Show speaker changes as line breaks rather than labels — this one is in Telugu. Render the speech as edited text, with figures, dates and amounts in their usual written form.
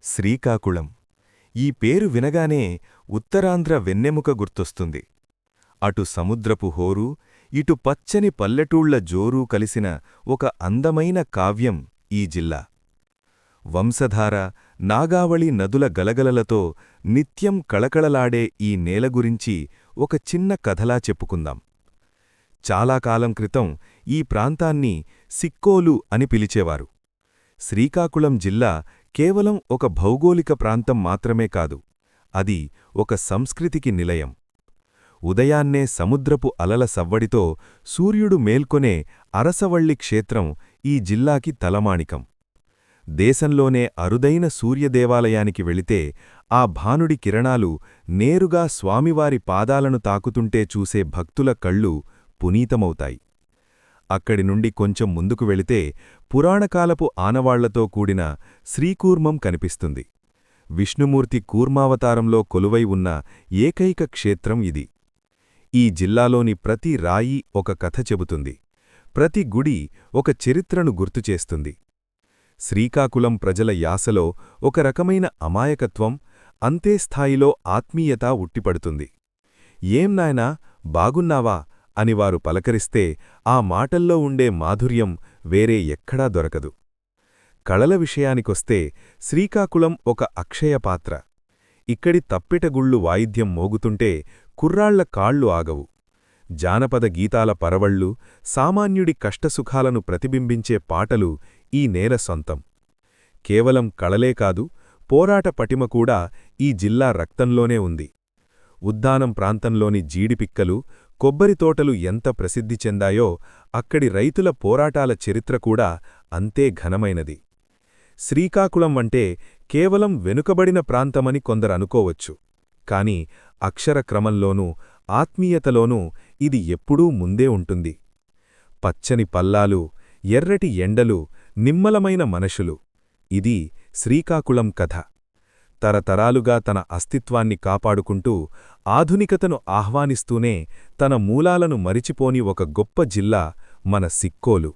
శ్రీకాకుళం. ఈ పేరు వినగానే ఉత్తరాంధ్ర వెన్నెముక గుర్తొస్తుంది. అటు సముద్రపు హోరు, ఇటు పచ్చని పల్లెటూళ్ల జోరూ కలిసిన ఒక అందమైన కావ్యం ఈ జిల్లా. వంశధార, నాగావళి నదుల గలగలలతో నిత్యం కళకళలాడే ఈ నేల గురించి ఒక చిన్న కథలా చెప్పుకుందాం. చాలా కాలం క్రితం ఈ ప్రాంతాన్ని సిక్కోలు అని పిలిచేవారు. శ్రీకాకుళం జిల్లా కేవలం ఒక భౌగోళిక ప్రాంతం మాత్రమే కాదు, అది ఒక సంస్కృతికి నిలయం. ఉదయాన్నే సముద్రపు అలల సవ్వడితో సూర్యుడు మేల్కొనే అరసవళ్ళి క్షేత్రం ఈ జిల్లాకి తలమాణికం. దేశంలోనే అరుదైన సూర్యదేవాలయానికి వెళితే ఆ భానుడి కిరణాలు నేరుగా స్వామివారి పాదాలను తాకుతుంటే చూసే భక్తుల కళ్ళు పునీతమవుతాయి. అక్కడి నుండి కొంచెం ముందుకు వెళితే పురాణకాలపు ఆనవాళ్లతో కూడిన శ్రీకూర్మం కనిపిస్తుంది. విష్ణుమూర్తి కూర్మావతారంలో కొలువై ఉన్న ఏకైక క్షేత్రం ఇది. ఈ జిల్లాలోని ప్రతి రాయి ఒక కథ చెబుతుంది, ప్రతి గుడి ఒక చరిత్రను గుర్తుచేస్తుంది. శ్రీకాకుళం ప్రజల యాసలో ఒక రకమైన అమాయకత్వం, అంతే స్థాయిలో ఆత్మీయత ఉట్టిపడుతుంది. ఏం నాయనా, బాగున్నావా అని వారు పలకరిస్తే ఆ మాటల్లో ఉండే మాధుర్యం వేరే ఎక్కడా దొరకదు. కళల విషయానికొస్తే శ్రీకాకుళం ఒక అక్షయపాత్ర. ఇక్కడి తప్పెటగుళ్ళు వాయిద్యం మోగుతుంటే కుర్రాళ్ల కాళ్ళు ఆగవు. జానపద గీతాల పరవళ్ళు, సామాన్యుడి కష్టసుఖాలను ప్రతిబింబించే పాటలు ఈ నేల సొంతం. కేవలం కళలే కాదు, పోరాట పటిమ కూడా ఈ జిల్లా రక్తంలోనే ఉంది. ఉద్దానం ప్రాంతంలోని జీడిపిక్కలు, కొబ్బరితోటలు ఎంత ప్రసిద్ధి చెందాయో అక్కడి రైతుల పోరాటాల చరిత్ర కూడా అంతే ఘనమైనది. శ్రీకాకుళం అంటే కేవలం వెనుకబడిన ప్రాంతమని కొందరనుకోవచ్చు, కాని అక్షరక్రమంలోనూ ఆత్మీయతలోనూ ఇది ఎప్పుడూ ముందే ఉంటుంది. పచ్చని పల్లాలు, ఎర్రటి ఎండలు, నిమ్మలమైన మనుషులు, ఇది శ్రీకాకుళం కథ. తరతరాలుగా తన అస్తిత్వాన్ని కాపాడుకుంటూ ఆధునికతను ఆహ్వానిస్తూనే తన మూలాలను మరిచిపోని ఒక గొప్ప జిల్లా మన సిక్కోలు.